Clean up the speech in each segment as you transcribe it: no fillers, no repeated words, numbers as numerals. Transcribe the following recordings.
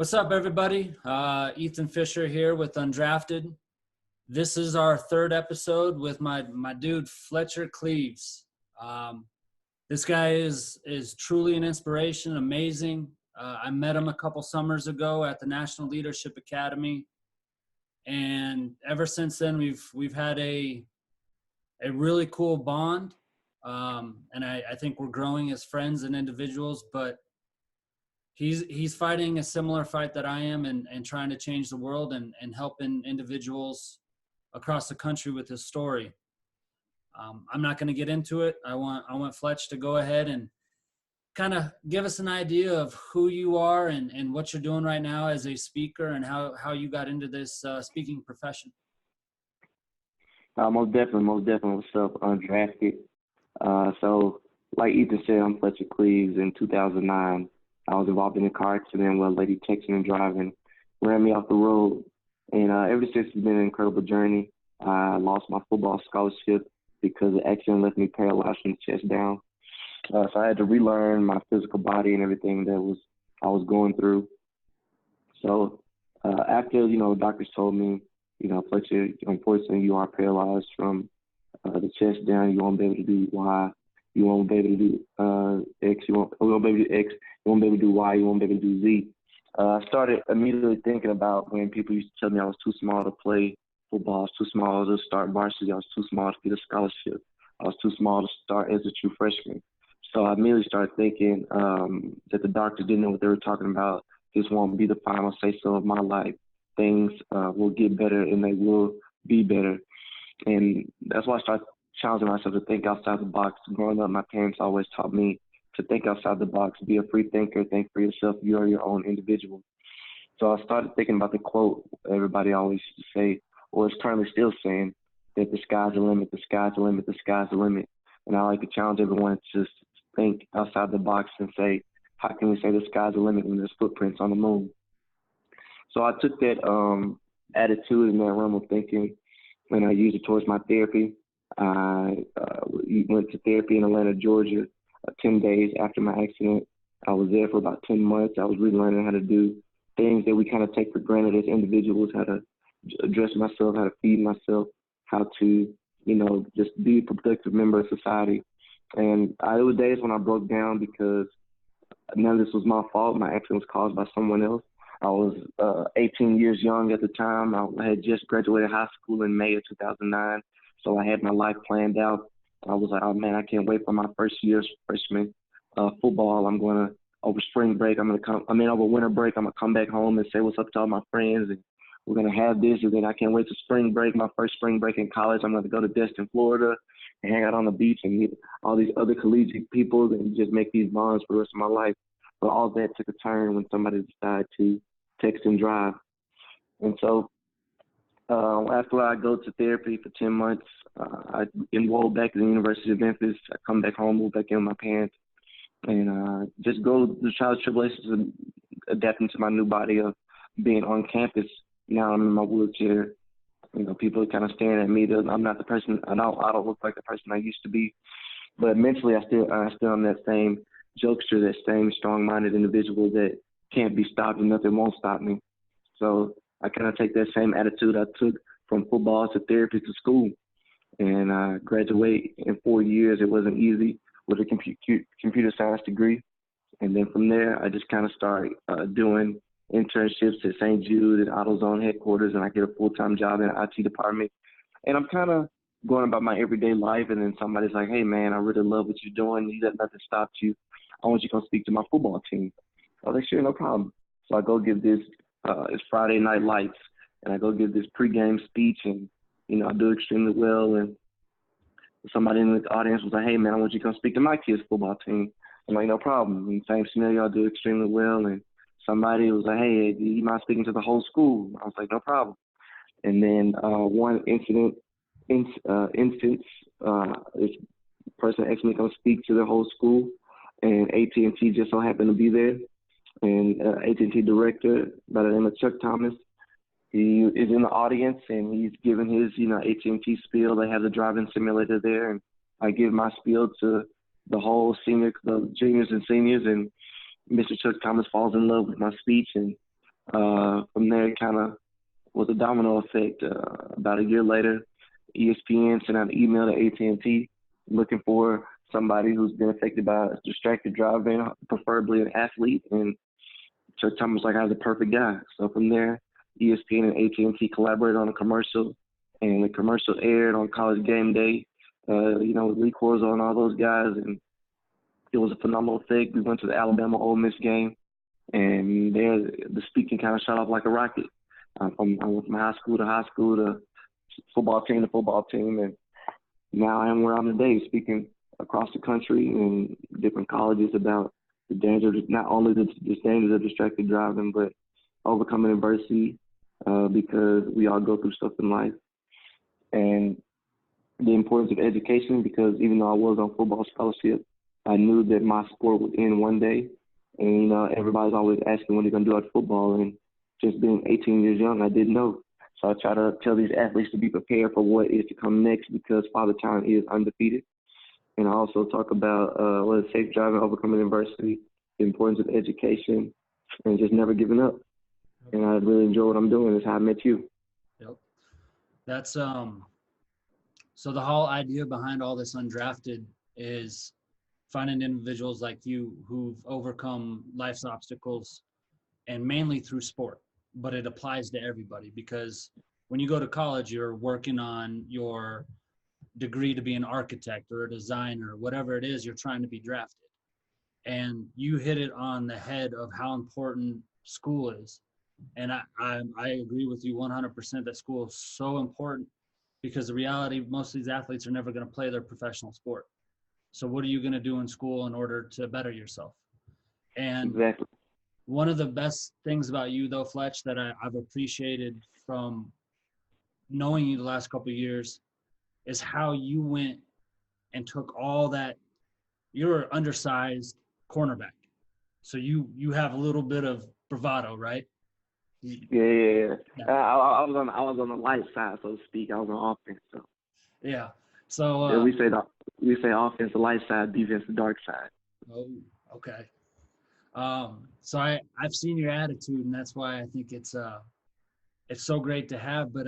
What's up, everybody? Ethan Fisher here with UnDrafted. This is our third episode with my dude Fletcher Cleaves. This guy is truly an inspiration, amazing. I met him a couple summers ago at the National Leadership Academy, and ever since then we've had a really cool bond. And I think we're growing as friends and individuals, but he's fighting a similar fight that I am and trying to change the world and helping individuals across the country with his story. I'm not going to get into it. I want Fletch to go ahead and kind of give us an idea of who you are and what you're doing right now as a speaker and how you got into this speaking profession. Most definitely. What's up, UnDrafted? So, like Ethan said, I'm Fletcher Cleaves. In 2009, I was involved in a car accident where a lady texting and driving ran me off the road. And ever since, it's been an incredible journey. I lost my football scholarship because the accident left me paralyzed from the chest down. So I had to relearn my physical body and everything that I was going through. So after, doctors told me, Fletcher, unfortunately, you are paralyzed from the chest down. You won't be able to do Y. You won't be able to do X. You won't be able to do X. You won't be able to do Y. You won't be able to do Z. I started immediately thinking about when people used to tell me I was too small to play football. I was too small to start varsity. I was too small to get a scholarship. I was too small to start as a true freshman. So I immediately started thinking that the doctors didn't know what they were talking about. This won't be the final say-so of my life. Things will get better, and they will be better. And that's why I started challenging myself to think outside the box. Growing up, my parents always taught me to think outside the box, be a free thinker, think for yourself. You are your own individual. So I started thinking about the quote everybody always used to say, or is currently still saying, that the sky's the limit, the sky's the limit, the sky's the limit. And I like to challenge everyone to just think outside the box and say, how can we say the sky's the limit when there's footprints on the moon? So I took that attitude and that realm of thinking, and I used it towards my therapy. I went to therapy in Atlanta, Georgia, 10 days after my accident. I was there for about 10 months. I was really learning how to do things that we kind of take for granted as individuals, how to dress myself, how to feed myself, how to, just be a productive member of society. And there were days when I broke down because none of this was my fault. My accident was caused by someone else. I was 18 years young at the time. I had just graduated high school in May of 2009, so I had my life planned out. I was like, oh, man, I can't wait for my first year's freshman football. I'm going to, over spring break, over winter break, I'm going to come back home and say what's up to all my friends, and we're going to have this, and then I can't wait to spring break, my first spring break in college. I'm going to go to Destin, Florida, and hang out on the beach and meet all these other collegiate people and just make these bonds for the rest of my life. But all that took a turn when somebody decided to text and drive. And so after I go to therapy for 10 months, I enrolled back at the University of Memphis. I come back home, move back in with my parents, and just go through trials and tribulations and adapting to my new body of being on campus. Now I'm in my wheelchair. People are kind of staring at me. I'm not the person. I don't look like the person I used to be. But mentally, I still am that same jokester, that same strong-minded individual that can't be stopped and nothing won't stop me. So I kind of take that same attitude I took from football to therapy to school. And I graduate in 4 years. It wasn't easy with a computer science degree. And then from there, I just kind of started doing internships at St. Jude at AutoZone headquarters, and I get a full-time job in the IT department. And I'm kind of going about my everyday life, and then somebody's like, hey, man, I really love what you're doing. You let nothing stop you. I want you to come speak to my football team. I was like, sure, no problem. So I go give this, it's Friday Night Lights, and I go give this pregame speech, and, I do extremely well. And somebody in the audience was like, hey, man, I want you to come speak to my kids' football team. I'm like, no problem. And same scenario, I do extremely well. And somebody was like, hey, do you mind speaking to the whole school? I was like, no problem. And then one instance, this person asked me to come speak to the whole school, and AT&T just so happened to be there. And AT&T director by the name of Chuck Thomas, he is in the audience, and he's giving his, AT&T spiel. They have the driving simulator there, and I give my spiel to the whole the juniors and seniors, and Mr. Chuck Thomas falls in love with my speech, and From there, it kind of was a domino effect. About a year later, ESPN sent out an email to AT&T looking for somebody who's been affected by distracted driving, preferably an athlete. And Chuck Thomas like I was the perfect guy. So from there, ESPN and AT&T collaborated on a commercial, and the commercial aired on College Game Day. With Lee Corzo and all those guys, and it was a phenomenal thing. We went to the Alabama Ole Miss game, and there the speaking kind of shot off like a rocket. I went from high school to football team to football team, and now I am where I'm today, speaking across the country in different colleges about the dangers, not only the dangers of distracted driving, but overcoming adversity, because we all go through stuff in life, and the importance of education, because even though I was on football scholarship, I knew that my sport would end one day. And, everybody's always asking when they're going to do at football. And just being 18 years young, I didn't know. So I try to tell these athletes to be prepared for what is to come next, because Father Time is undefeated. And I also talk about what is safe driving, overcoming adversity, the importance of education, and just never giving up. And I really enjoy what I'm doing. That's how I met you. Yep. That's so the whole idea behind all this UnDrafted is finding individuals like you who've overcome life's obstacles, and mainly through sport, but it applies to everybody, because when you go to college, you're working on your degree to be an architect or a designer, whatever it is, you're trying to be drafted. And you hit it on the head of how important school is. And I agree with you 100% that school is so important, because the reality, most of these athletes are never going to play their professional sport. So what are you going to do in school in order to better yourself? And Exactly. one of the best things about you, though, Fletch, that I've appreciated from knowing you the last couple of years is how you went and took all that. You're an undersized cornerback, so you have a little bit of bravado, right? Yeah. I was on the light side, so to speak. I was on offense. So Yeah. So yeah, we say offense the light side, defense the dark side. oh, okay. So I've seen your attitude, and that's why I think it's so great to have. But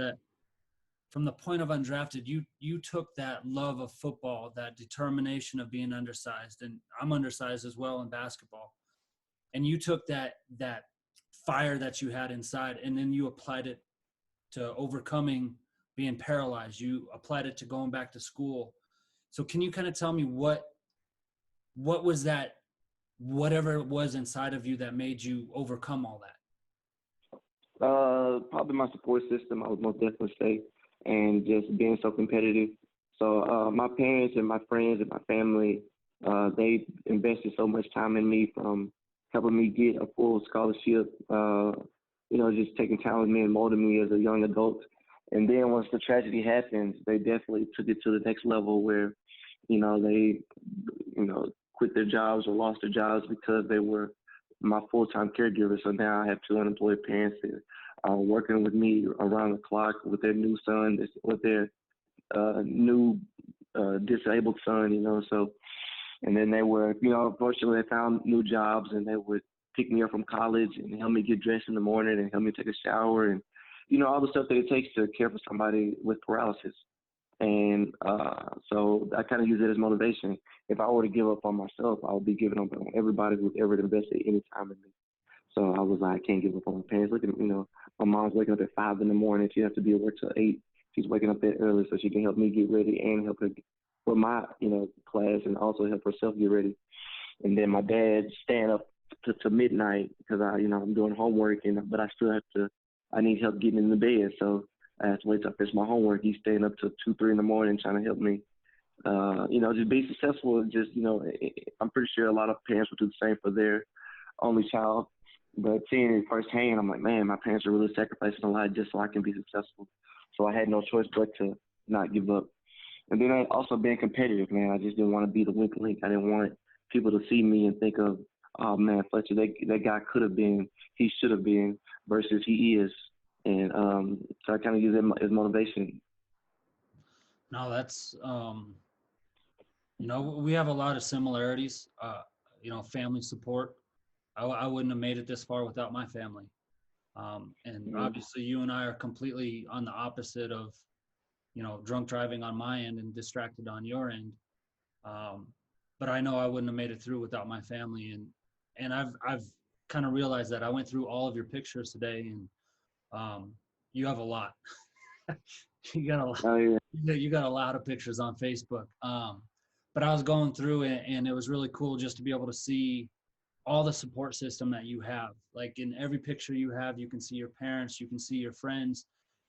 from the point of UnDrafted, you took that love of football, that determination of being undersized, and I'm undersized as well in basketball, and you took that fire that you had inside, and then you applied it to overcoming being paralyzed. You applied it to going back to school. So can you kind of tell me what was that, whatever it was inside of you that made you overcome all that? Probably my support system, I would most definitely say, and just being so competitive. So my parents and my friends and my family, they invested so much time in me, from helping me get a full scholarship, just taking time with me and molding me as a young adult. And then once the tragedy happens, they definitely took it to the next level where, they, quit their jobs or lost their jobs because they were my full-time caregiver. So now I have two unemployed parents that are working with me around the clock with their new son, with their new disabled son, so, and then they were, fortunately they found new jobs, and they would pick me up from college and help me get dressed in the morning and help me take a shower, and, all the stuff that it takes to care for somebody with paralysis. And so I kind of use it as motivation. If I were to give up on myself, I would be giving up on everybody who's ever invested any time in me. So I was like, I can't give up on my parents. Look at, my mom's waking up at 5 in the morning. She has to be at work till 8. She's waking up that early so she can help me get ready and help her for my, class, and also help herself get ready. And then my dad staying up to midnight because I'm doing homework, but I need help getting in the bed. So I have to wait till I finish my homework. He's staying up till 2, 3 in the morning trying to help me, just be successful. And just, I'm pretty sure a lot of parents would do the same for their only child. But seeing it firsthand, I'm like, man, my parents are really sacrificing a lot just so I can be successful. So I had no choice but to not give up. And then I also being competitive, man. I just didn't want to be the weak link. I didn't want people to see me and think of, oh, man, Fletcher, that guy could have been, he should have been, versus he is. And so I kind of use it as motivation. No, that's, we have a lot of similarities, family support. I wouldn't have made it this far without my family. And obviously you and I are completely on the opposite of, drunk driving on my end and distracted on your end. But I know I wouldn't have made it through without my family. And I've kind of realized that. I went through all of your pictures today, and you have a lot. you got a lot. Oh, yeah. You got a lot of pictures on Facebook. But I was going through it, and it was really cool just to be able to see all the support system that you have. Like in every picture you have, you can see your parents, you can see your friends,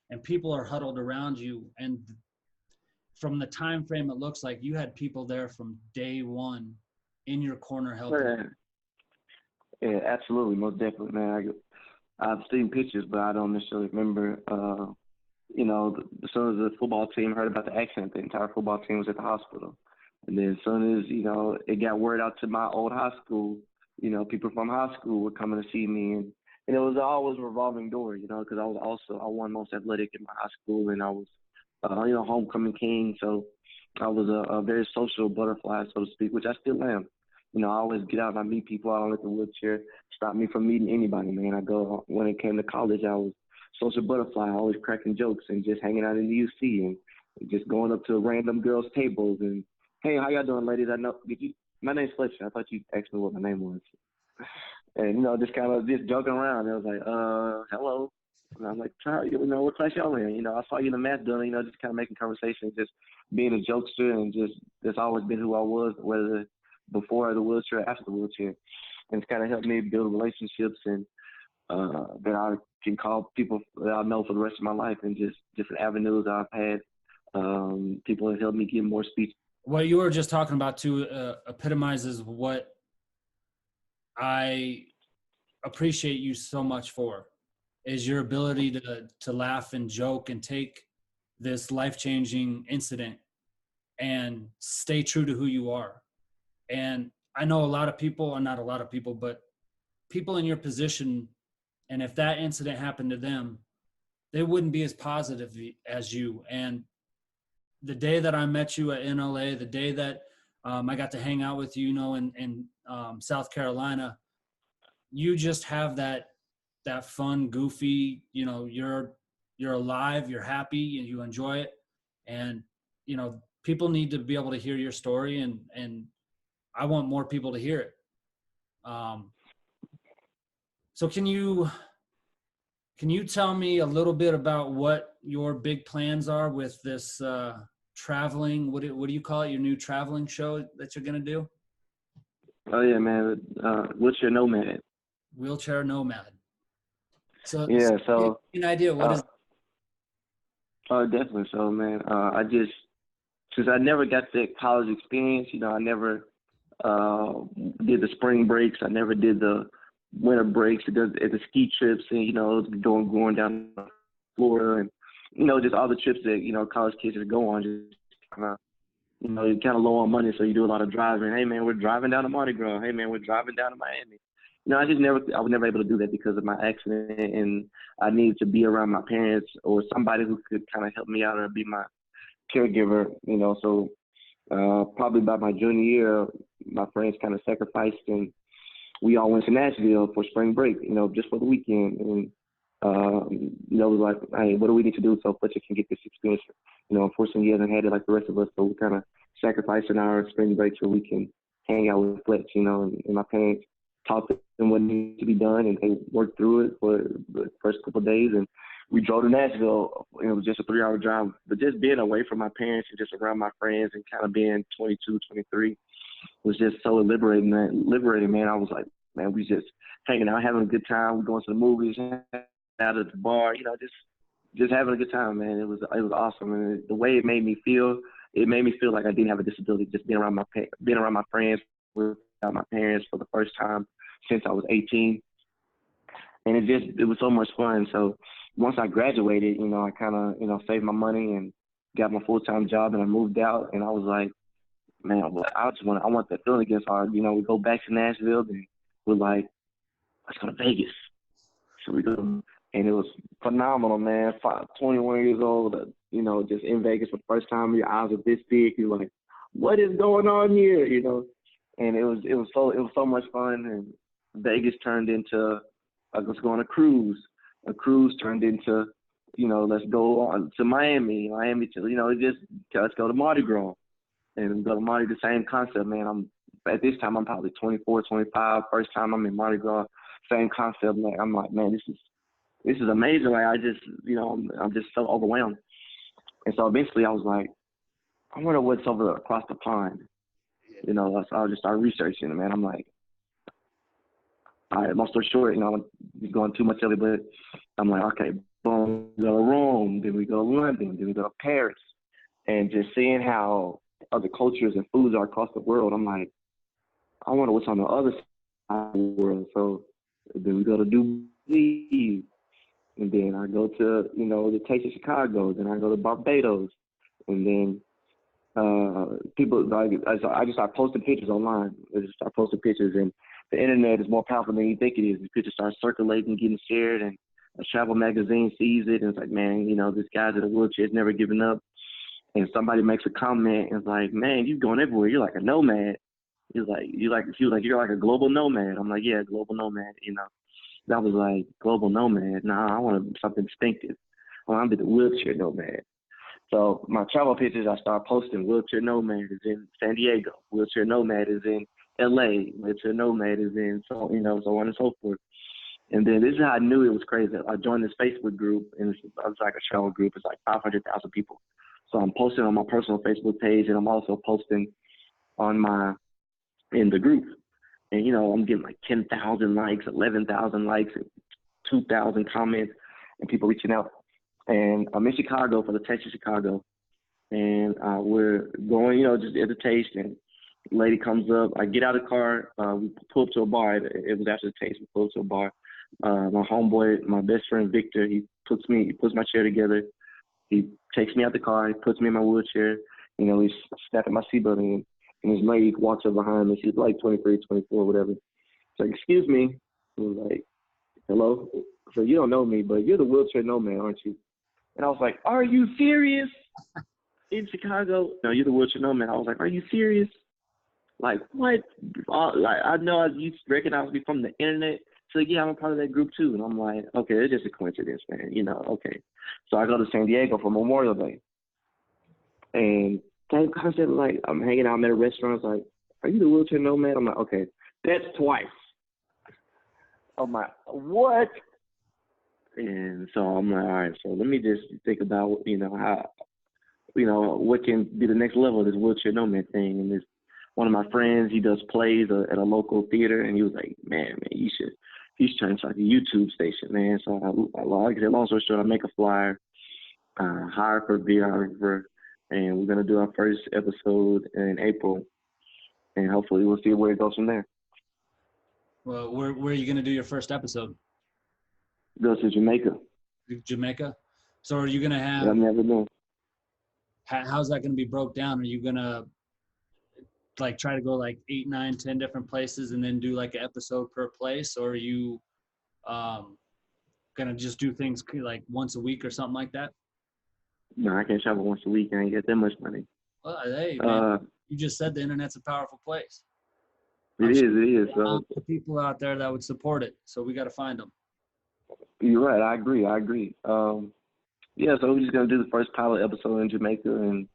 and people are huddled around you. And from the time frame, it looks like you had people there from day one in your corner helping. Yeah, absolutely, most definitely, man. I've seen pictures, but I don't necessarily remember. As soon as the football team heard about the accident, the entire football team was at the hospital. And then as soon as, it got word out to my old high school, people from high school were coming to see me. And it was always a revolving door, because I won most athletic in my high school, and I was, homecoming king. So I was a very social butterfly, so to speak, which I still am. I always get out and I meet people. I don't let the wheelchair stop me from meeting anybody, man. When it came to college, I was social butterfly, always cracking jokes and just hanging out in the UC and just going up to random girls' tables and, hey, how y'all doing, ladies? My name's Fletcher. I thought you asked me what my name was. And, just kind of just joking around. I was like, hello. And I'm like, what class y'all in? I saw you in the math building, just kind of making conversation, just being a jokester, and that's always been who I was, whether before the wheelchair or after the wheelchair. And it's kind of helped me build relationships and that I can call people that I know for the rest of my life, and just different avenues I've had. People have helped me give more speech. What you were just talking about too epitomizes what I appreciate you so much for, is your ability to laugh and joke and take this life-changing incident and stay true to who you are. And I know a lot of people, or not a lot of people, but people in your position, and if that incident happened to them, they wouldn't be as positive as you. And the day that I met you in LA, the day that I got to hang out with you, in South Carolina, you just have that fun, goofy, you're alive, you're happy, and you enjoy it. And, people need to be able to hear your story, and I want more people to hear it. So can you tell me a little bit about what your big plans are with this traveling? What do you call it? Your new traveling show that you're gonna do? Oh yeah, man. Wheelchair Nomad. Wheelchair Nomad. So yeah, so an idea. What is? Oh, definitely. So, man, since I never got that college experience, I never did the spring breaks. I never did the winter breaks, at the ski trips, and going down to Florida, and just all the trips that college kids just go on. Just kind of you're kind of low on money, so you do a lot of driving. Hey man, we're driving down to Mardi Gras. Hey man, we're driving down to Miami. I was never able to do that because of my accident, and I needed to be around my parents or somebody who could kind of help me out or be my caregiver. So probably by my junior year, my friends kind of sacrificed, and we all went to Nashville for spring break, just for the weekend. And, it was like, hey, what do we need to do so Fletcher can get this experience? Unfortunately, he hasn't had it like the rest of us, so we're kind of sacrificing our spring break so we can hang out with Fletch, and my parents taught them what needed to be done, and they worked through it for the first couple of days. And we drove to Nashville. It was just a 3-hour drive, but just being away from my parents and just around my friends and kind of being 22, 23 was just so liberating, man. I was like, man, we just hanging out, having a good time. We going to the movies, out at the bar, just having a good time, man. It was awesome, and the way it made me feel like I didn't have a disability. Just being around my friends without my parents for the first time since I was 18, and it was so much fun. So once I graduated, I kind of saved my money and got my full-time job, and I moved out, and I was like, man, I want that feeling again. So we go back to Nashville, and we're like, let's go to Vegas. So we go, and it was phenomenal, man. 21 years old, just in Vegas for the first time. Your eyes are this big. You're like, what is going on here? And it was so much fun. And Vegas turned into, I was going on a cruise. a cruise turned into, let's go on to Miami to, let's go to Mardi Gras and go to Mardi, the same concept, man. At this time, I'm probably 24, 25. First time I'm in Mardi Gras, same concept. Like, I'm like, man, this is amazing. Like, I just, I'm just so overwhelmed. And so eventually I was like, I wonder what's over across the pond. So I just started researching it, man. I'm like, all right, long story short, I'm going too much of it, but I'm like, okay, boom, we go to Rome, then we go to London, then we go to Paris. And just seeing how other cultures and foods are across the world, I'm like, I wonder what's on the other side of the world. So then we go to Dubai, and then I go to, the Taste of Chicago, then I go to Barbados, and then people, like, I just start posting pictures online. I just start posting pictures, and the internet is more powerful than you think it is. The pictures start circulating, getting shared, and a travel magazine sees it, and it's like, man, this guy's in a wheelchair, is never giving up. And somebody makes a comment, and it's like, man, you're going everywhere. You're like a nomad. She was like, you're like a global nomad. I'm like, yeah, global nomad. That was like, global nomad. Nah, I want something distinctive. I want to be the wheelchair nomad. So my travel pictures, I start posting. Wheelchair nomad is in San Diego. Wheelchair nomad is in LA. Wheelchair nomad is in so on and so forth. And then this is how I knew it was crazy. I joined this Facebook group, and it's like a travel group. It's like 500,000 people. So I'm posting on my personal Facebook page, and I'm also posting in the group. And, I'm getting like 10,000 likes, 11,000 likes, 2,000 comments, and people reaching out. And I'm in Chicago for the Taste of Chicago. And we're going, just at the taste. And the lady comes up. I get out of the car. We pull up to a bar. It was after the taste. We pull up to a bar. My homeboy, my best friend, Victor, he puts my chair together. He takes me out the car. He puts me in my wheelchair. He's snapping my seatbelt in. And his lady walks up behind me. She's like 23, 24, whatever. She's like, excuse me. I was like, hello? So you don't know me, but you're the wheelchair nomad, aren't you? And I was like, are you serious? In Chicago? No, you're the wheelchair nomad. I was like, are you serious? Like, what? Like, I know you recognize me from the internet. So, yeah, I'm a part of that group, too. And I'm like, okay, it's just a coincidence, man. Okay. So I go to San Diego for Memorial Day. And same concept, like, I'm hanging out at a restaurant. It's like, are you the wheelchair nomad? I'm like, okay, that's twice. I'm like, what? And so I'm like, all right, so let me just think about, how, what can be the next level of this wheelchair nomad thing. And this one of my friends, he does plays at a local theater, and he was like, man, he's trying to start a YouTube station, man. So like I said, long story short, I make a flyer, hire for a videographer, and we're gonna do our first episode in April, and hopefully we'll see where it goes from there. Well, where are you gonna do your first episode? Go to Jamaica. Jamaica. So are you gonna have? Yeah, I've never been. How's that gonna be broke down? Are you gonna like try to go like 8, 9, 10 different places and then do like an episode per place, or are you gonna just do things like once a week or something like that? No, I can't travel once a week. I ain't get that much money. Well, hey, man, you just said the internet's a powerful place. It is. So people out there that would support it. So we got to find them. You're right. I agree. Yeah, so we're just gonna do the first pilot episode in Jamaica, and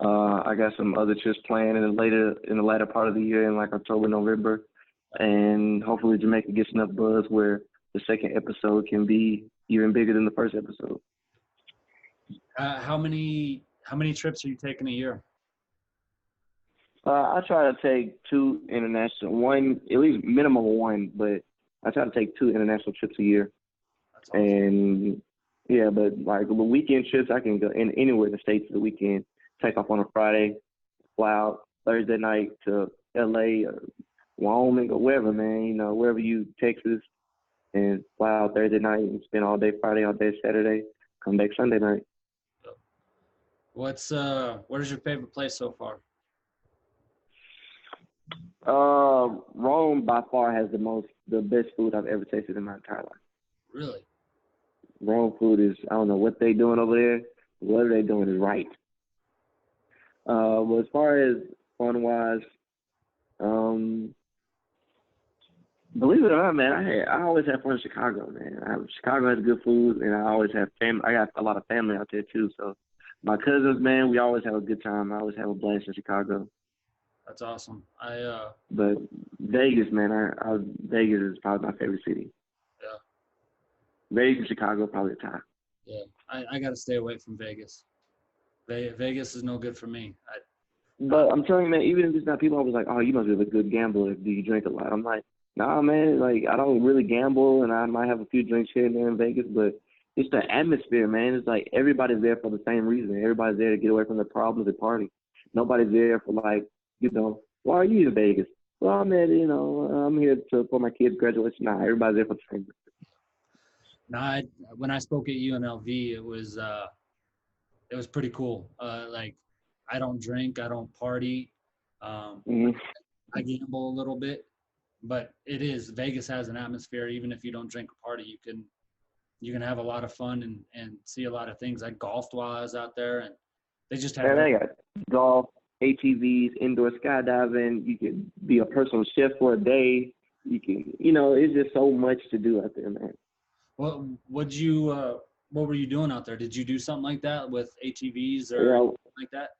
I got some other trips planned in the latter part of the year, in like October, November, and hopefully Jamaica gets enough buzz where the second episode can be even bigger than the first episode. How many trips are you taking a year? I try to take 2 international, one at least minimum of 1, but I try to take 2 international trips a year. That's awesome. And yeah, but like the weekend trips, I can go anywhere in the States for the weekend. Take off on a Friday, fly out Thursday night to LA or Wyoming or wherever, man, wherever Texas, and fly out Thursday night and spend all day Friday, all day Saturday, come back Sunday night. What is your favorite place so far? Rome by far has the best food I've ever tasted in my entire life. Really? Rome food is, I don't know what they're doing over there. Whatever they're doing is right. But as far as fun-wise, Believe it or not, man, I always have fun in Chicago, man. Chicago has good food, and I always have family. I got a lot of family out there too. So my cousins, man, we always have a good time. I always have a blast in Chicago. That's awesome. But Vegas, man, Vegas is probably my favorite city. Yeah, Vegas and Chicago probably the top. yeah. I got to stay away from Vegas. Vegas is no good for me. But I'm telling you, man, even if it's not people always like, oh, you must be a good gambler. Do you drink a lot? I'm like, nah, man. Like, I don't really gamble, and I might have a few drinks here and there in Vegas, but it's the atmosphere, man. It's like everybody's there for the same reason. Everybody's there to get away from their problems and party. Nobody's there for like, why are you in Vegas? Well, I'm at, I'm here for my kid's graduation. Nah, everybody's there for the same reason. No, when I spoke at UNLV, it was pretty cool. Like, I don't drink, I don't party, Mm-hmm. I gamble a little bit, but Vegas has an atmosphere. Even if you don't drink or party, you can have a lot of fun and see a lot of things. I golfed while I was out there, and they just have. And they got golf, ATVs, indoor skydiving. You can be a personal chef for a day. You can, it's just so much to do out there, man. What were you doing out there? Did you do something like that with ATVs or like that?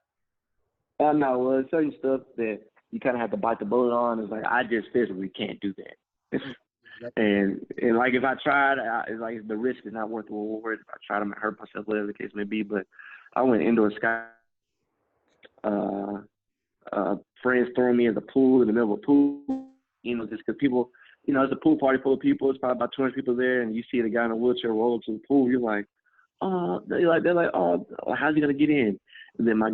I know. Well, certain stuff that you kind of have to bite the bullet on. It's like I just physically can't do that. and like if I tried, it's like the risk is not worth the reward. If I try to hurt myself, whatever the case may be. But I went indoor sky. Friends throwing me in the pool in the middle of a pool. Just because people, it's a pool party full of people. It's probably about 200 people there, and you see the guy in a wheelchair roll to the pool. You're like, oh, they're like, oh, how's he gonna get in? And then my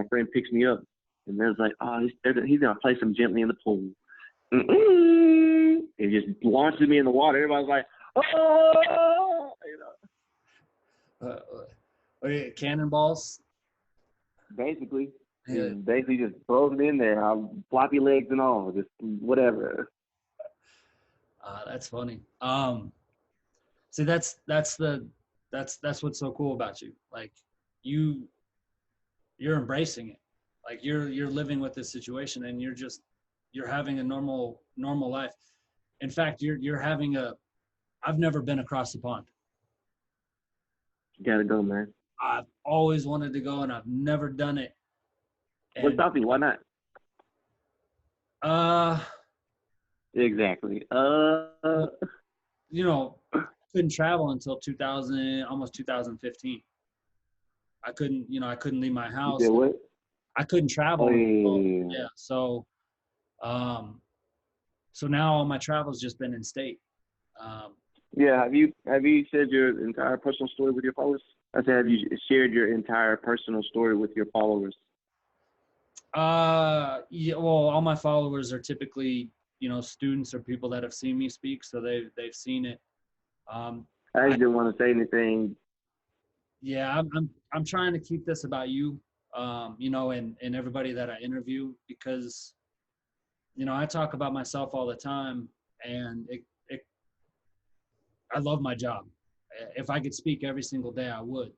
friend picks me up, and there's like, oh, he's gonna place him gently in the pool. It just launches me in the water. Everybody's like, oh, Cannonballs. Basically. Yeah. Basically just throws it in there. Floppy legs and all, just whatever. That's funny. See, that's what's so cool about you. Like you're embracing it. Like you're living with this situation, and you're having a normal life. In fact, you're having I've never been across the pond. You gotta go, man. I've always wanted to go, and I've never done it. What's stopping? Why not? Exactly. Couldn't travel until 2000, almost 2015. I couldn't leave my house. You did what? I couldn't travel. Yeah. So now all my travel's just been in state. Yeah. Have you shared your entire personal story with your followers? I said, have you shared your entire personal story with your followers? Yeah. Well, all my followers are typically, students or people that have seen me speak, so they've seen it. I didn't want to say anything. Yeah, I'm trying to keep this about you, and everybody that I interview, because, I talk about myself all the time, and I love my job. If I could speak every single day, I would.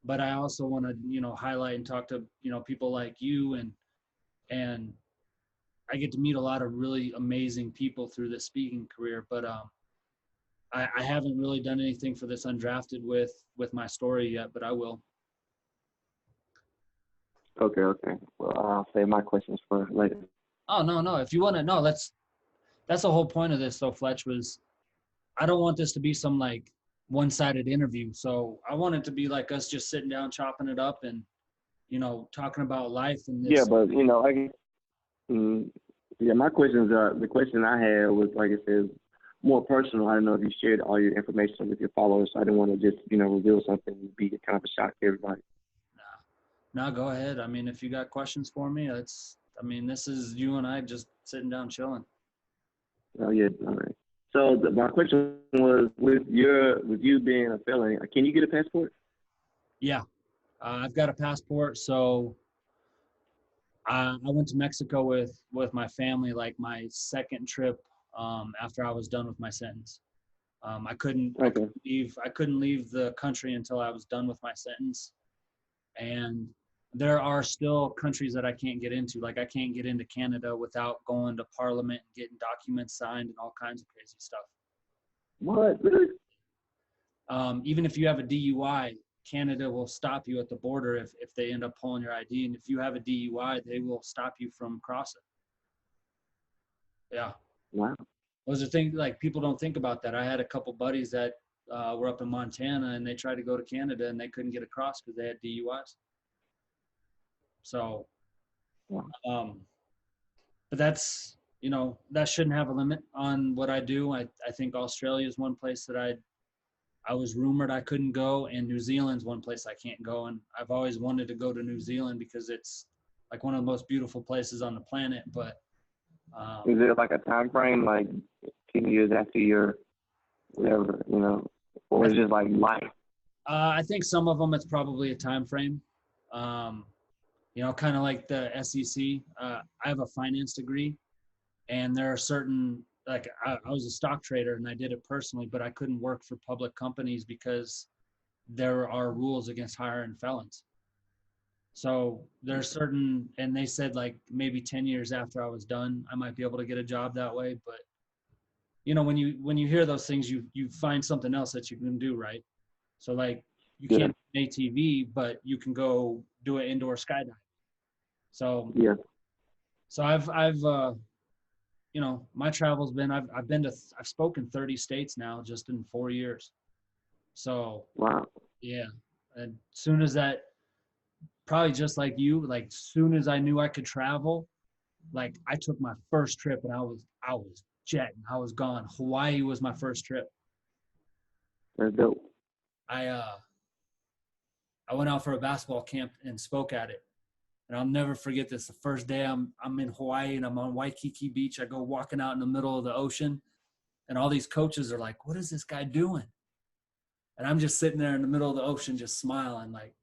But I also want to, highlight and talk to, people like you, and I get to meet a lot of really amazing people through this speaking career. But I haven't really done anything for this UnDrafted with my story yet, but I will. Okay. Well, I'll save my questions for later. Oh, no. If you want to know, that's the whole point of this, though, Fletch, was I don't want this to be some like one-sided interview. So I want it to be like us just sitting down, chopping it up, and talking about life and this. Yeah, but my questions the question I had was, like I said, more personal. I don't know if you shared all your information with your followers. So I didn't want to just reveal something and be kind of a shock to everybody. No, go ahead. I mean, if you got questions for me, this is you and I just sitting down chilling. Oh yeah, all right. So my question was, with you being a felon, can you get a passport? Yeah, I've got a passport. So I went to Mexico with my family, like my second trip after I was done with my sentence. I couldn't leave the country until I was done with my sentence, and there are still countries that I can't get into. Like I can't get into Canada without going to Parliament and getting documents signed and all kinds of crazy stuff. What? Really? Even if you have a DUI, Canada will stop you at the border if they end up pulling your ID. And if you have a DUI, they will stop you from crossing. Yeah. Wow. Those are things like people don't think about that. I had a couple buddies that were up in Montana and they tried to go to Canada and they couldn't get across because they had DUIs. So, but that's, that shouldn't have a limit on what I do. I think Australia is one place that I was rumored I couldn't go, and New Zealand's one place I can't go. And I've always wanted to go to New Zealand because it's like one of the most beautiful places on the planet. But is there like a time frame, like 10 years after your whatever, or is it just like life? I think some of them it's probably a time frame. Kind of like the SEC. I have a finance degree, and there are certain, like I was a stock trader and I did it personally, but I couldn't work for public companies because there are rules against hiring felons. So there's certain, and they said like maybe 10 years after I was done, I might be able to get a job that way. But when you hear those things, you find something else that you can do, right? So like you can't do an ATV, but you can go do an indoor skydiving. So yeah. So I've my travel's been I've spoken 30 states now just in 4 years. So wow. Yeah, and soon as that, probably just like you, like soon as I knew I could travel, like I took my first trip and I was jetting. I was gone. Hawaii was my first trip. That's dope. I went out for a basketball camp and spoke at it. And I'll never forget this. The first day I'm in Hawaii and I'm on Waikiki Beach. I go walking out in the middle of the ocean and all these coaches are like, what is this guy doing? And I'm just sitting there in the middle of the ocean, just smiling like,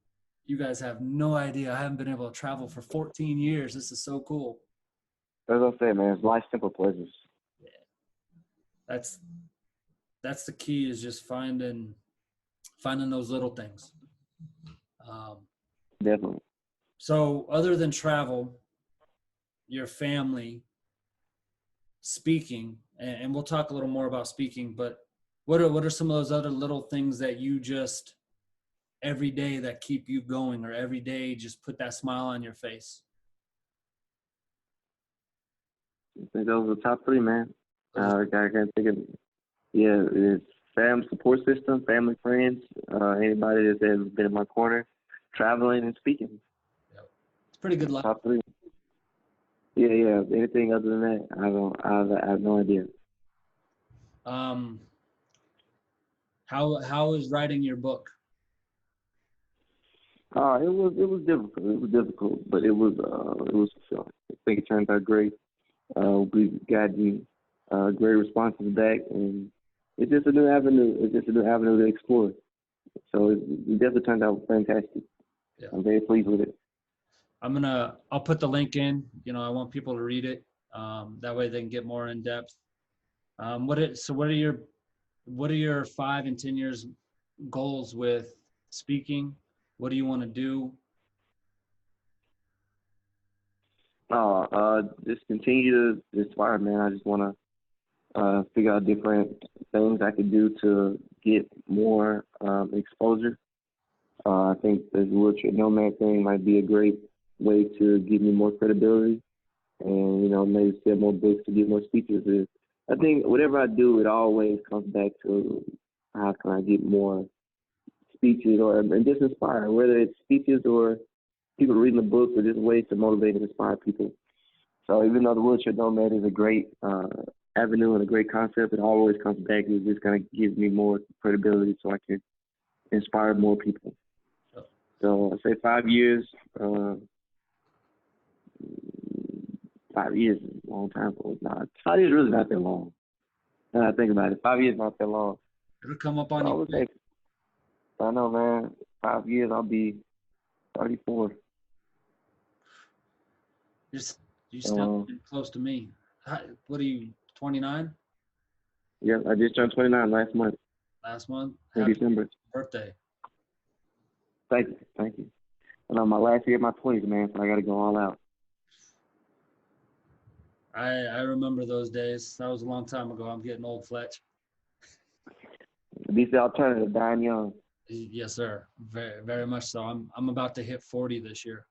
you guys have no idea. I haven't been able to travel for 14 years. This is so cool. As I say, man, it's life's simple pleasures. Yeah. That's the key, is just finding those little things. Definitely. So other than travel, your family, speaking, and we'll talk a little more about speaking, but what are some of those other little things that you just every day that keep you going, or every day just put that smile on your face? I think those are the top three, man. I can't think of it. Yeah, it's family support system, family, friends, anybody that's ever been in my corner, traveling and speaking. Yep. It's pretty good luck. Top three. Yeah. Anything other than that, I have no idea. How is writing your book? It was difficult. It was difficult, but it was fulfilling. I think it turned out great. We've gotten great responses back, and it's just a new avenue. It's just a new avenue to explore. So it definitely turned out fantastic. Yeah. I'm very pleased with it. I'll put the link in. I want people to read it. That way they can get more in depth. What are your 5 and 10 years goals with speaking? What do you want to do? Just continue to inspire, man. I just want to figure out different things I could do to get more exposure. I think the wheelchair nomad thing might be a great way to give me more credibility, and maybe sell more books to get more speeches. I think whatever I do, it always comes back to how can I get more speeches and just inspire, whether it's speeches or people reading the books or just ways to motivate and inspire people. So even though the wheelchair nomad is a great avenue and a great concept, it always comes back. It's just going to give me more credibility so I can inspire more people. So I say 5 years. 5 years is a long time for it. 5 years really not that long. Now I think about it, 5 years not that long. It'll come up on you. I know, man. 5 years, I'll be 34. You're still close to me. What are you, 29? Yeah, I just turned 29 last month. Last month? In December. Birthday. Thank you. my last year of my 20s, man, so I got to go all out. I remember those days. That was a long time ago. I'm getting old, Fletch. This the alternative, dying young. Yes, sir. Very, very much so. I'm about to hit 40 this year.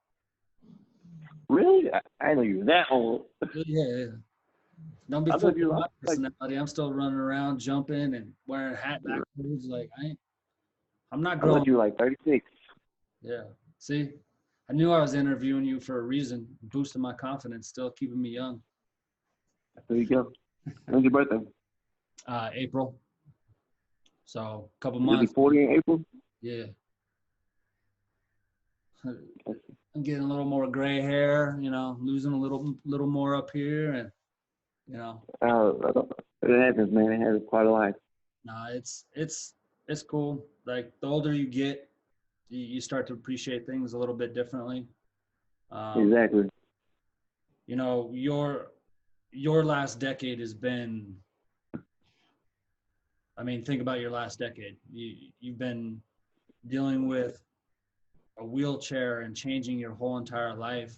Really? I didn't know you were that old. Yeah. Don't be I thought fooled you with were my like, personality. I'm still running around, jumping, and wearing a hat backwards. Like I'm not I thought growing. you were like 36. Yeah. See, I knew I was interviewing you for a reason, boosting my confidence, still keeping me young. There you go. When's your birthday? April. So a couple You'll be months. 40 in April? Yeah. I'm getting a little more gray hair, losing a little more up here, and you know, It happens, man. It happens quite a lot. no, it's cool. Like the older you get, you start to appreciate things a little bit differently. Exactly. Your last decade has been. I mean, think about your last decade. You've been dealing with a wheelchair and changing your whole entire life,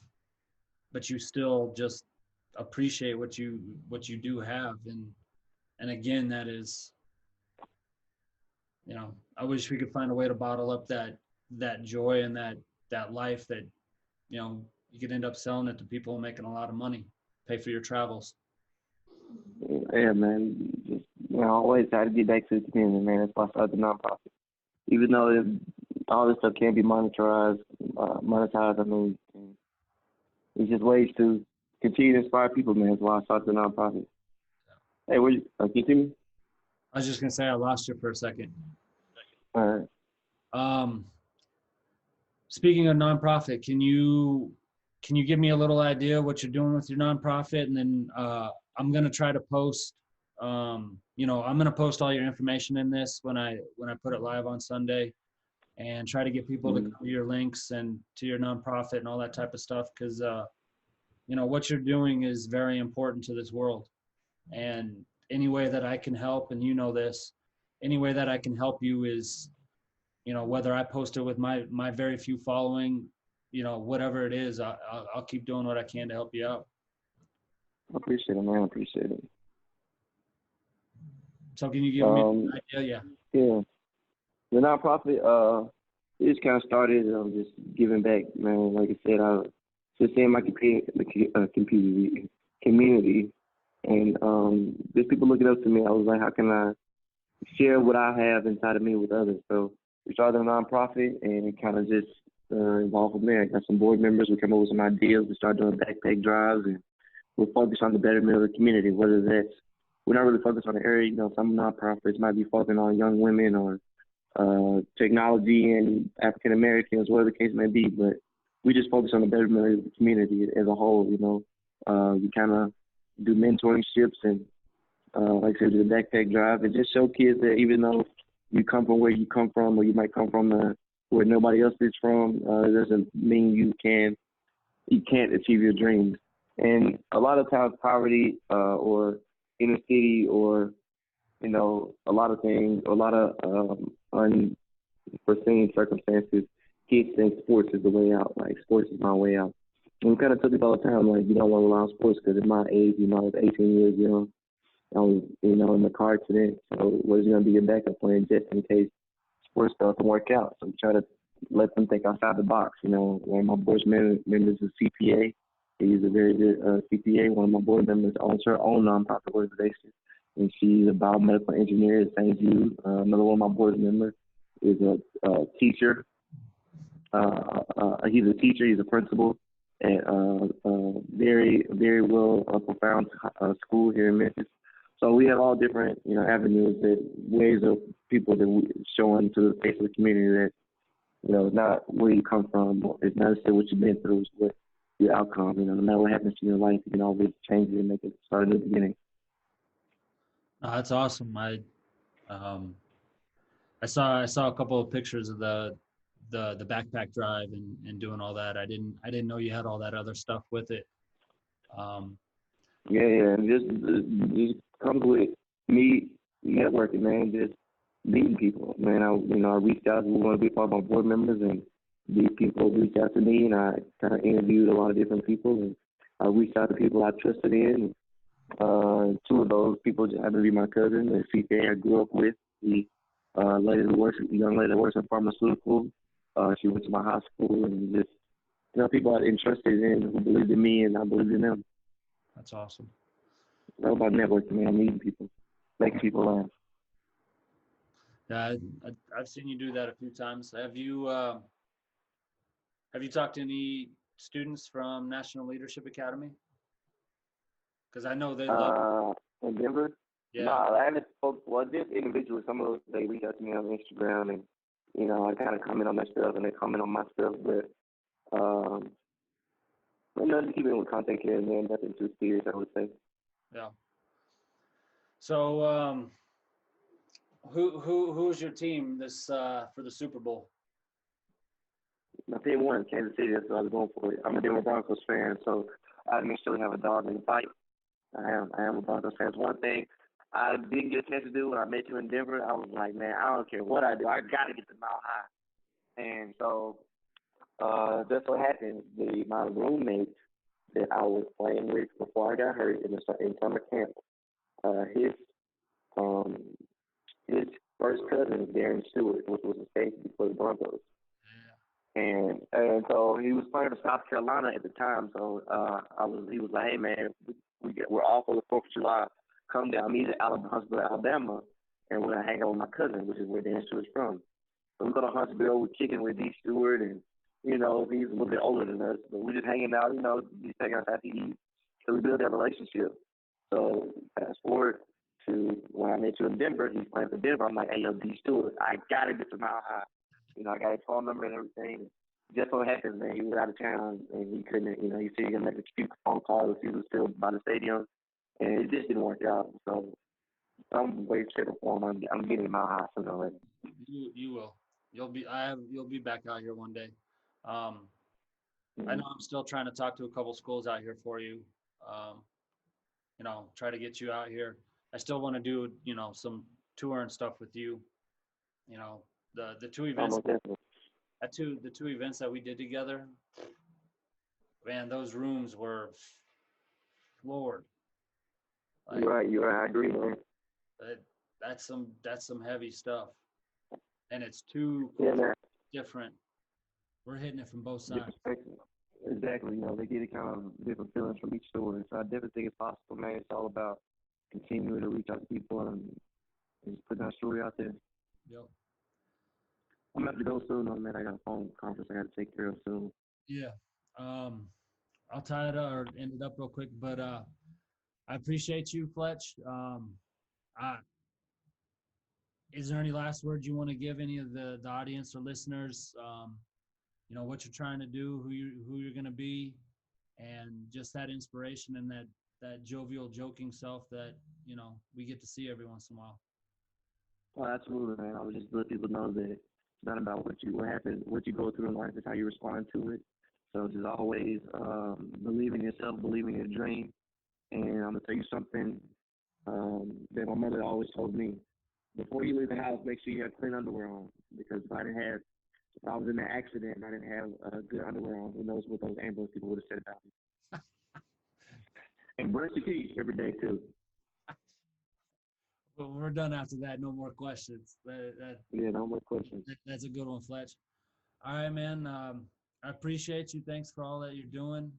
but you still just appreciate what you do have, and again, that is, I wish we could find a way to bottle up that joy and that life that you could end up selling it to people and making a lot of money, pay for your travels. Yeah, man. Just, I always try to get back to the community, man. That's why I started the nonprofit. Even though all this stuff can't be monetized, I mean, it's just ways to continue to inspire people, man. That's why I started the nonprofit. Hey, can you see me? I was just gonna say I lost you for a second. All right. Speaking of nonprofit, can you give me a little idea what you're doing with your nonprofit, and then I'm gonna try to post. I'm gonna post all your information in this when I put it live on Sunday, and try to get people to go to your links and to your nonprofit and all that type of stuff, because what you're doing is very important to this world, and any way that I can help, and this, any way that I can help you is, whether I post it with my very few following, whatever it is, I'll keep doing what I can to help you out. I appreciate it, man. I appreciate it. So can you give me an idea? Yeah. The nonprofit, it just kind of started, just giving back, man. Like I said, I just seeing my community, and there's people looking up to me. I was like, how can I share what I have inside of me with others? So we started a nonprofit, and it kind of just evolved from there. I got some board members. We came up with some ideas. We started doing backpack drives, and we're focused on the betterment of the community, whether that's, we're not really focused on the area. Some nonprofits might be focusing on young women or technology and African Americans, whatever the case may be. But we just focus on the betterment of the community as a whole. We kind of do mentorships and, like I said, do the backpack drive, and just show kids that even though you come from where you come from, or you might come from where nobody else is from, it doesn't mean you can't achieve your dreams. And a lot of times, poverty or inner city, or a lot of things, a lot of unforeseen circumstances, kids think sports is the way out. Like, sports is my way out. And we kind of took it all the time. Like, you don't want to rely on sports because at my age, I was 18 years young. I was, in the car accident. So what is going to be your backup plan just in case sports doesn't work out? So we try to let them think outside the box. One of my board members is a CPA. He's a very good CPA. One of my board members owns her own nonprofit organization, and she's a biomedical engineer at St. Jude. Another one of my board members is a teacher. He's a teacher. He's a principal at a very, very well profound school here in Memphis. So we have all different, avenues, ways of people that we showing to the face of the community that, it's not where you come from. It's not necessarily what you've been through. It's what your outcome. No matter what happens to your life, you can always change it and make it start at the beginning. That's awesome. I saw a couple of pictures of the backpack drive and doing all that. I didn't know you had all that other stuff with it. Yeah, and just comes with me networking, man. Just meeting people, man. I reached out to one of the part of my board members, and these people reached out to me, and I kind of interviewed a lot of different people, and I reached out to people I trusted in. Two of those people just happened to be my cousin, the CPA I grew up with. The young lady that works in pharmaceuticals. She went to my high school, and just people I entrusted in who believed in me, and I believed in them. That's awesome. It's all about networking, man. I'm meeting people, making people laugh. Yeah, I've seen you do that a few times. Have you talked to any students from National Leadership Academy? Because I know they love. In Denver? No, Yeah. I haven't spoke. Well, just individually, some of those they reach out to me on Instagram, and I kind of comment on their stuff, and they comment on my stuff, but nothing keeping with content here and there, nothing too serious, I would say. Yeah. So, who's your team this for the Super Bowl? My team won Kansas City, that's what I was going for. I'm a Denver Broncos fan, so I make sure we have a dog in the fight. I am a Broncos fan. One thing I didn't get a chance to do when I met you in Denver, I was like, man, I don't care what I do, I got to get to Mile High. And so that's what happened. My roommate that I was playing with before I got hurt in summer camp, his um, his first cousin, Darren Stewart, which was a safety for the Broncos. And so he was playing for South Carolina at the time. So he was like, hey man, we're off for the 4th of July. Come down, meet at Huntsville, Alabama, and we're gonna hang out with my cousin, which is where Dan Stewart's from. So we go to Huntsville, we're kicking with D Stewart, and he's a little bit older than us, but we're just hanging out. He's taking us out to eat. So we build that relationship. So fast forward to when I met you in Denver, he's playing for Denver. I'm like, hey yo, D Stewart, I gotta get to Mile High. I got his phone number and everything. Just so happens, man, he was out of town and he couldn't, he said he was gonna make a few phone calls. He was still by the stadium, and it just didn't work out. So I'm way tripping for him. I'm getting Mile High sooner or later. You will. You'll be back out here one day. I know I'm still trying to talk to a couple schools out here for you. Try to get you out here. I still want to do, some tour and stuff with you. The two events, the two events that we did together, man, those rooms were floored. You're right. I agree, man. That's some heavy stuff, and it's too different. We're hitting it from both sides. Exactly. They get kind of different feelings from each story. So I definitely think it's possible, man. It's all about continuing to reach out to people and just putting that story out there. Yep. I'm going to have to go soon, though, man. I got a phone conference I got to take care of soon. Yeah. I'll tie it up or end it up real quick, but I appreciate you, Fletch. Is there any last words you want to give any of the audience or listeners? What you're trying to do, who you're going to be, and just that inspiration and that jovial, joking self that we get to see every once in a while. Well, absolutely, man. I would just let people know that it's not about what happens, what you go through in life, it's how you respond to it. So just always believe in yourself, believe in your dream. And I'm gonna tell you something that my mother always told me: before you leave the house, make sure you have clean underwear on, because if I was in an accident and I didn't have good underwear on, who knows what those ambulance people would have said about me. And brush your teeth every day too. Well, we're done after that. No more questions. Yeah, no more questions. That's a good one, Fletch. All right, man. I appreciate you. Thanks for all that you're doing.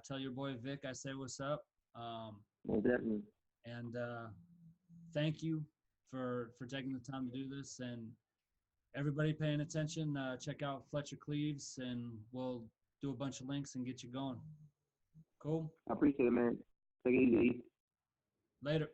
Tell your boy Vic I say what's up. Well, definitely. And thank you for taking the time to do this. And everybody paying attention, check out Fletcher Cleaves, and we'll do a bunch of links and get you going. Cool? I appreciate it, man. Take it easy. Later.